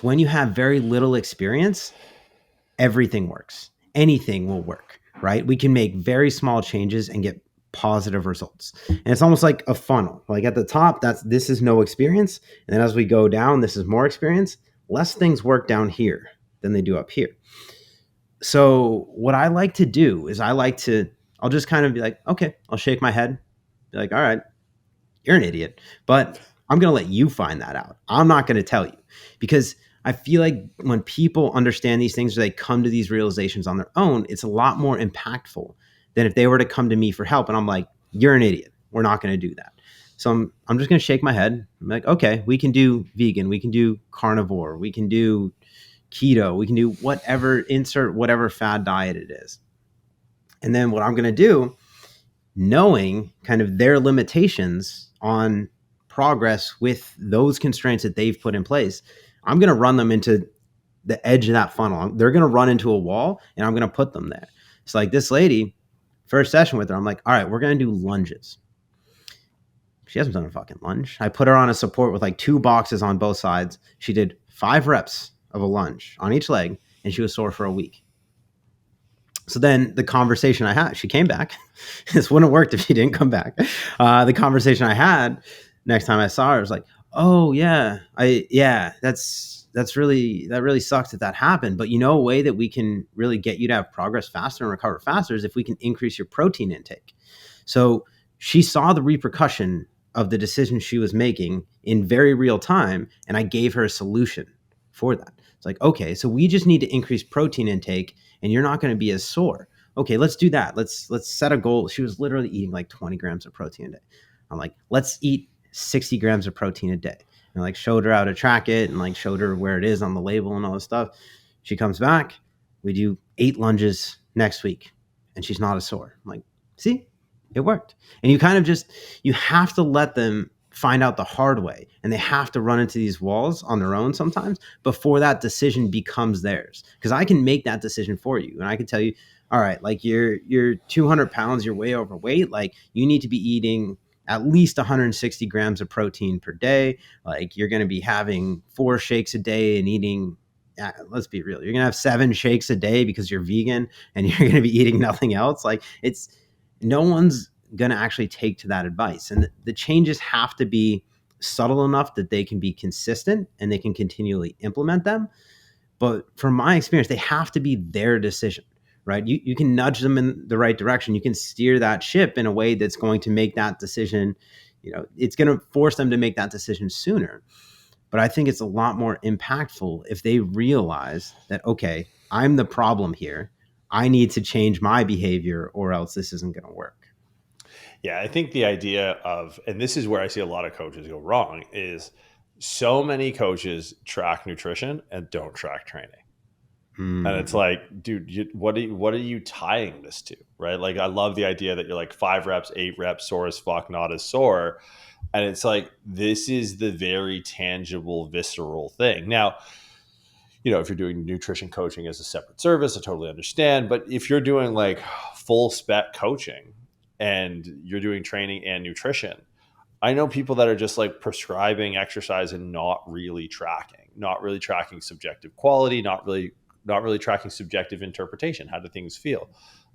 When you have very little experience, everything works. Anything will work, right? We can make very small changes and get positive results. And it's almost like a funnel. Like at the top, this is no experience. And then as we go down, this is more experience. Less things work down here than they do up here. So what I like to do is I'll just kind of be like, okay, I'll shake my head, be like, all right, you're an idiot, but I'm going to let you find that out. I'm not going to tell you, because I feel like when people understand these things, or they come to these realizations on their own, it's a lot more impactful than if they were to come to me for help and I'm like, you're an idiot. We're not going to do that. So I'm just going to shake my head. I'm like, okay, we can do vegan. We can do carnivore. We can do keto. We can do whatever, insert whatever fad diet it is. And then what I'm going to do, knowing kind of their limitations on progress with those constraints that they've put in place, I'm going to run them into the edge of that funnel. They're going to run into a wall and I'm going to put them there. It's like this lady, first session with her, I'm like, all right, we're going to do lunges. She hasn't done a fucking lunge. I put her on a support with like 2 boxes on both sides. She did 5 reps of a lunge on each leg and she was sore for a week. So then the conversation I had, she came back. This wouldn't have worked if she didn't come back. The conversation I had next time I saw her was like, oh yeah, that really sucks that happened. But a way that we can really get you to have progress faster and recover faster is if we can increase your protein intake. So she saw the repercussion of the decision she was making in very real time. And I gave her a solution for that. It's like, okay, so we just need to increase protein intake and you're not going to be as sore. Okay, let's do that. Let's set a goal. She was literally eating like 20 grams of protein a day. I'm like, let's eat 60 grams of protein a day. And like showed her how to track it and like showed her where it is on the label and all this stuff. She comes back. We do 8 lunges next week and she's not as sore. I'm like, see, it worked. And you kind of you have to let them find out the hard way, and they have to run into these walls on their own sometimes before that decision becomes theirs. Because I can make that decision for you, and I can tell you, all right, like you're 200 pounds, you're way overweight, like you need to be eating at least 160 grams of protein per day. Like you're going to be having 4 shakes a day and eating, let's be real, you're going to have 7 shakes a day because you're vegan and you're going to be eating nothing else. Like no one's going to actually take to that advice. And the changes have to be subtle enough that they can be consistent and they can continually implement them. But from my experience, they have to be their decision, right? You can nudge them in the right direction. You can steer that ship in a way that's going to make that decision, it's going to force them to make that decision sooner. But I think it's a lot more impactful if they realize that, okay, I'm the problem here. I need to change my behavior or else this isn't going to work. Yeah, I think the idea of, and this is where I see a lot of coaches go wrong, is so many coaches track nutrition and don't track training. And it's like, dude, what are you tying this to, right? Like, I love the idea that you're like 5 reps, 8 reps, sore as fuck, not as sore. And it's like, this is the very tangible, visceral thing. Now, if you're doing nutrition coaching as a separate service, I totally understand. But if you're doing like full spec coaching and you're doing training and nutrition, I know people that are just like prescribing exercise and not really tracking subjective quality, not really tracking subjective interpretation. How do things feel?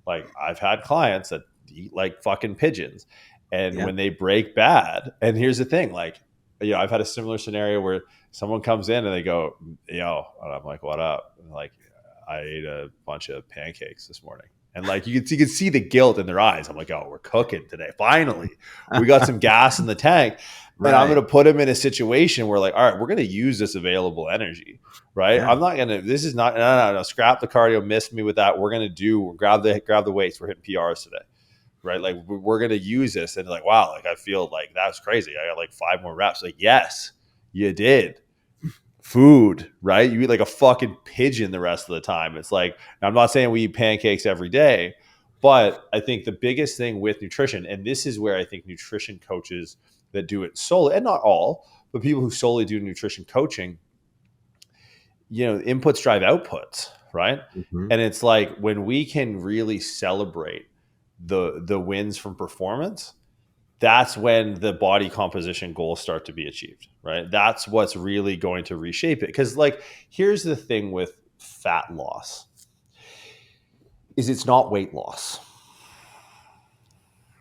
Like, I've had clients that eat like fucking pigeons, and when they break bad, and here's the thing, like, I've had a similar scenario where someone comes in and they go, yo, and I'm like, what up? And like, I ate a bunch of pancakes this morning. And like, you can see the guilt in their eyes. I'm like, oh, we're cooking today. Finally, we got some gas in the tank. Right. And I'm going to put them in a situation where, like, all right, we're going to use this available energy, right? Yeah. I'm not going to, this is not, no, scrap the cardio, miss me with that. We're going to grab the weights. We're hitting PRs today, right? Like, we're going to use this. And like, wow, like, I feel like that's crazy. I got like 5 more reps. Like, yes, you did. Food, right? You eat like a fucking pigeon the rest of the time. It's like, I'm not saying we eat pancakes every day, but I think the biggest thing with nutrition, and this is where I think nutrition coaches that do it solely, and not all, but people who solely do nutrition coaching, inputs drive outputs, right? Mm-hmm. And it's like, when we can really celebrate the wins from performance, that's when the body composition goals start to be achieved, right? That's what's really going to reshape it. Because like, here's the thing with fat loss is it's not weight loss.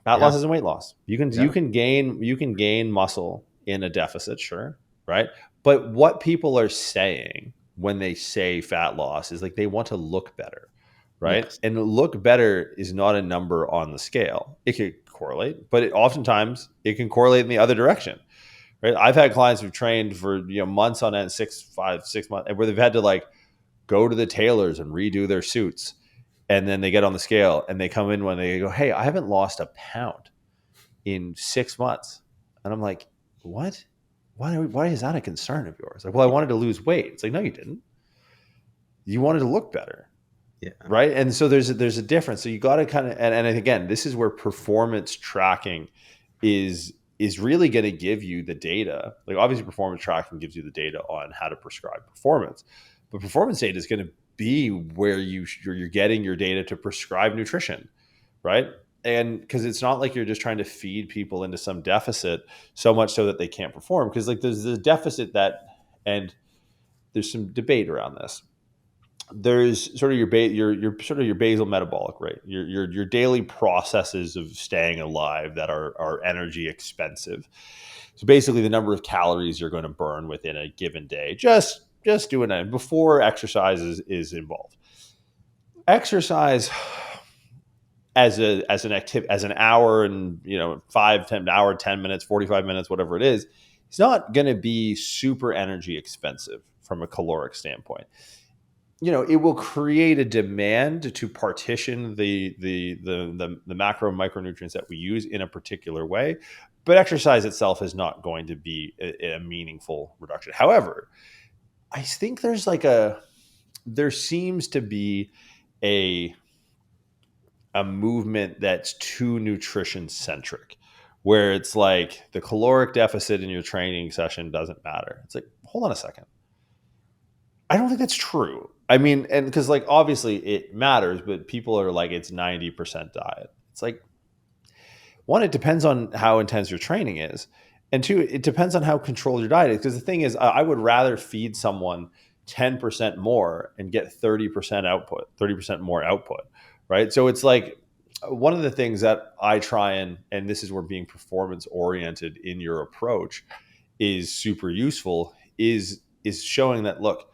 Fat Yeah. loss isn't weight loss. Yeah. You can gain muscle in a deficit, sure, right? But what people are saying when they say fat loss is like they want to look better, right? Yes. And look better is not a number on the scale. It could correlate, but oftentimes it can correlate in the other direction, right? I've had clients who've trained for months on end, 6 months, where they've had to like go to the tailors and redo their suits, and then they get on the scale and they come in when they go, "Hey, I haven't lost a pound in 6 months," and I'm like, "What? Why is that a concern of yours?" Like, well, I wanted to lose weight. It's like, no, you didn't. You wanted to look better. Yeah. Right. And so there's a difference. So you got to kind of, and again, this is where performance tracking is really going to give you the data. Like obviously performance tracking gives you the data on how to prescribe performance, but performance data is going to be where you're getting your data to prescribe nutrition. Right. And because it's not like you're just trying to feed people into some deficit so much so that they can't perform. Because like there's the deficit and there's some debate around this. There's sort of your sort of your basal metabolic rate, your daily processes of staying alive that are energy expensive. So basically, the number of calories you're going to burn within a given day, just doing that before exercise is involved. Exercise as an hour and 5 10 hour 10 minutes 45 minutes whatever it is, it's not going to be super energy expensive from a caloric standpoint. It will create a demand to partition the macro and micronutrients that we use in a particular way, but exercise itself is not going to be a meaningful reduction. However, I think there seems to be a movement that's too nutrition centric, where it's like the caloric deficit in your training session doesn't matter. It's like, hold on a second. I don't think that's true. I mean, and because like obviously it matters, but people are like, it's 90% diet. It's like, one, it depends on how intense your training is. And two, it depends on how controlled your diet is. Because the thing is, I would rather feed someone 10% more and get 30% output, 30% more output. Right. So it's like one of the things that I try and this is where being performance oriented in your approach is super useful is showing that, look,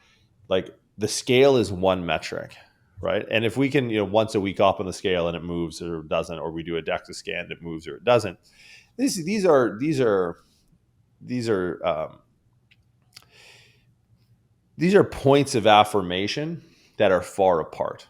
like the scale is one metric, right? And if we can, once a week up on the scale and it moves or doesn't, or we do a DEXA scan and it moves or it doesn't, these are points of affirmation that are far apart.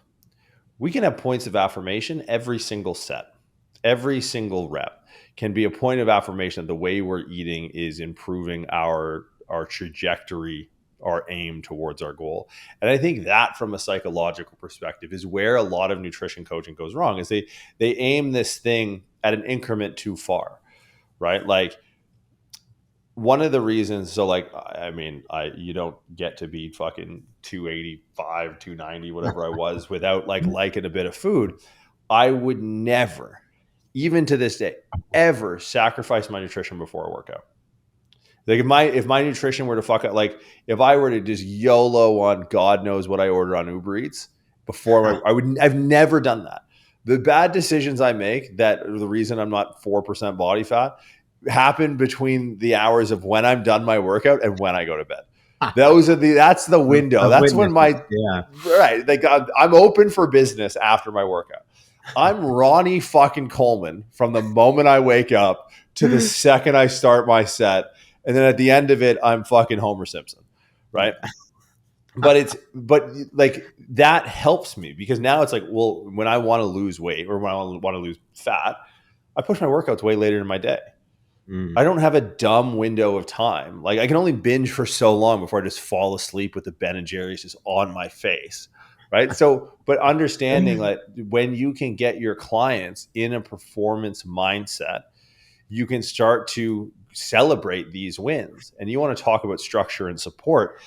We can have points of affirmation every single set, every single rep can be a point of affirmation that the way we're eating is improving our trajectory, our aim towards our goal. And I think that from a psychological perspective is where a lot of nutrition coaching goes wrong, is they aim this thing at an increment too far, right? Like one of the reasons, so like, I mean, you don't get to be fucking 285, 290, whatever I was without liking a bit of food. I would never, even to this day, ever sacrifice my nutrition before a workout. Like if my nutrition were to fuck up, like if I were to just YOLO on God knows what I order on Uber Eats before I've never done that. The bad decisions I make that are the reason I'm not 4% body fat happen between the hours of when I'm done my workout and when I go to bed. That's the window. That's when right. Like I'm open for business after my workout. I'm Ronnie fucking Coleman from the moment I wake up to the second I start my set. And then at the end of it, I'm fucking Homer Simpson. Right. But like that helps me because now it's like, well, when I want to lose weight or when I want to lose fat, I push my workouts way later in my day. I don't have a dumb window of time. Like I can only binge for so long before I just fall asleep with the Ben and Jerry's just on my face. Right. So, but understanding like when you can get your clients in a performance mindset, you can start to celebrate these wins. And you want to talk about structure and support.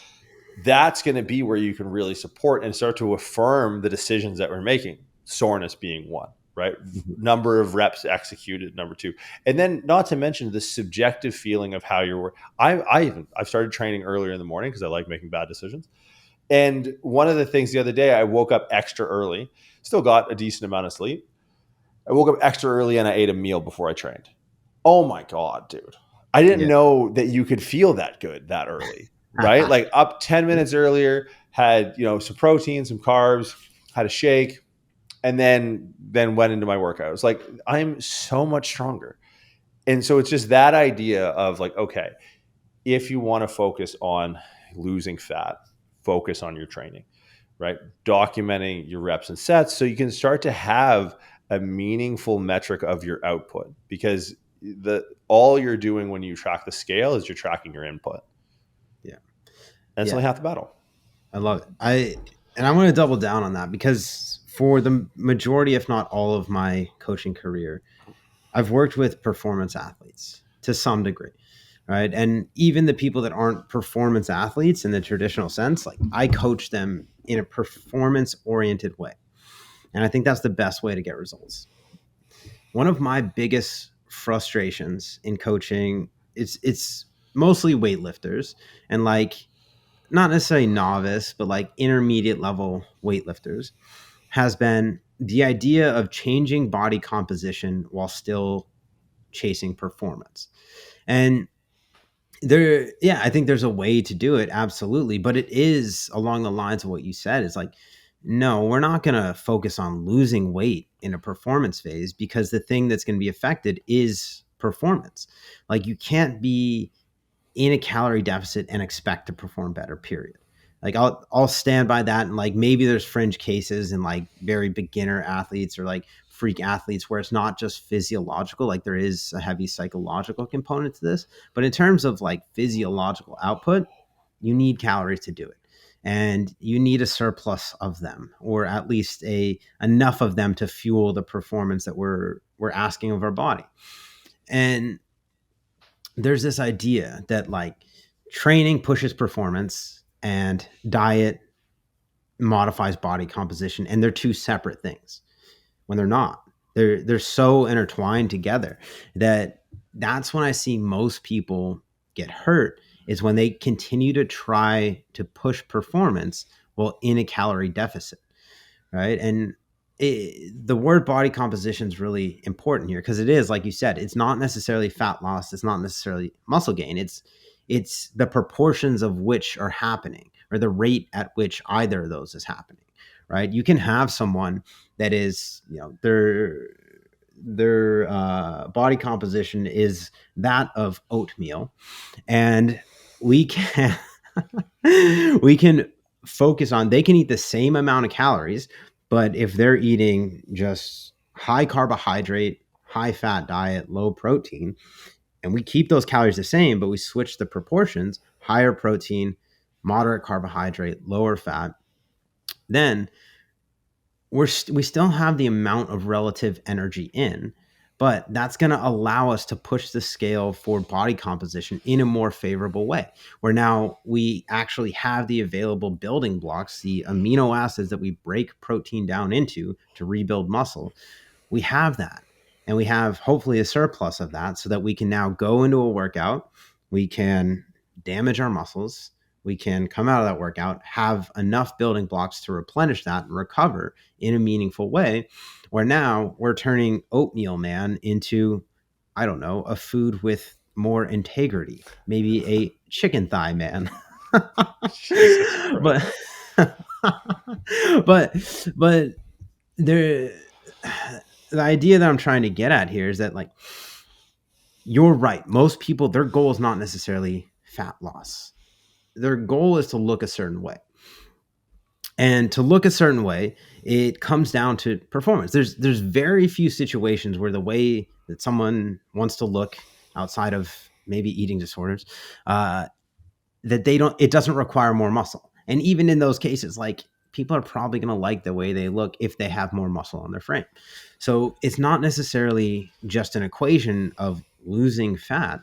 That's going to be where you can really support and start to affirm the decisions that we're making. Soreness being one. right? Mhm. Number of reps executed, number two. And then not to mention the subjective feeling of how you're, I've started training earlier in the morning because I like making bad decisions. And one of the things the other day, I woke up extra early, still got a decent amount of sleep. I woke up extra early and I ate a meal before I trained. Oh my God, dude. I didn't Yeah. know that you could feel that good that early, right? Like up 10 minutes earlier, had, some protein, some carbs, had a shake, and then went into my workout. It was like, I'm so much stronger. And so it's just that idea of like, okay, if you want to focus on losing fat, focus on your training, right? Documenting your reps and sets so you can start to have a meaningful metric of your output, because all you're doing when you track the scale is you're tracking your input. Yeah. That's Yeah. only half the battle. I love it. I'm going to double down on that because for the majority, if not all of my coaching career, I've worked with performance athletes to some degree, right? And even the people that aren't performance athletes in the traditional sense, like I coach them in a performance oriented way. And I think that's the best way to get results. One of my biggest frustrations in coaching, it's mostly weightlifters and like not necessarily novice, but like intermediate level weightlifters, has been the idea of changing body composition while still chasing performance. And I think there's a way to do it, absolutely. But it is along the lines of what you said. It's like, no, we're not going to focus on losing weight in a performance phase because the thing that's going to be affected is performance. Like you can't be in a calorie deficit and expect to perform better, period. Like I'll stand by that. And like maybe there's fringe cases and like very beginner athletes or like freak athletes where it's not just physiological, like there is a heavy psychological component to this. But in terms of like physiological output, you need calories to do it. And you need a surplus of them, or at least a enough of them to fuel the performance that we're asking of our body. And there's this idea that like training pushes performance and diet modifies body composition, and they're two separate things when they're not. They're so intertwined together that that's when I see most people get hurt, is when they continue to try to push performance while in a calorie deficit, right? And the word body composition is really important here because it is, like you said, it's not necessarily fat loss, it's not necessarily muscle gain. It's the proportions of which are happening, or the rate at which either of those is happening, right? You can have someone that is, their body composition is that of oatmeal, and we can we can focus on, they can eat the same amount of calories, but if they're eating just high carbohydrate, high fat diet, low protein, and we keep those calories the same, but we switch the proportions, higher protein, moderate carbohydrate, lower fat, then we still have the amount of relative energy in, but that's going to allow us to push the scale for body composition in a more favorable way, where now we actually have the available building blocks, the amino acids that we break protein down into to rebuild muscle. We have that, and we have hopefully a surplus of that, so that we can now go into a workout, we can damage our muscles, we can come out of that workout, have enough building blocks to replenish that and recover in a meaningful way, where now we're turning oatmeal man into, I don't know, a food with more integrity, maybe a chicken thigh man. Jesus Christ. but but there, the idea that I'm trying to get at here is that like, you're right, most people, their goal is not necessarily fat loss, their goal is to look a certain way. And to look a certain way, it comes down to performance. There's very few situations where the way that someone wants to look, outside of maybe eating disorders, uh, that they don't, it doesn't require more muscle. And even in those cases, like, people are probably going to like the way they look if they have more muscle on their frame. So it's not necessarily just an equation of losing fat.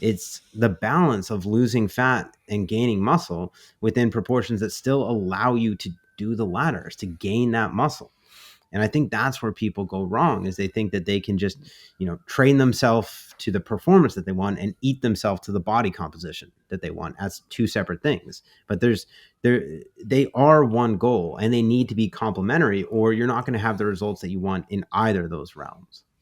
It's the balance of losing fat and gaining muscle within proportions that still allow you to do the latter, to gain that muscle. And I think that's where people go wrong, is they think that they can just, train themselves to the performance that they want and eat themselves to the body composition that they want as two separate things. But they are one goal, and they need to be complementary, or you're not going to have the results that you want in either of those realms.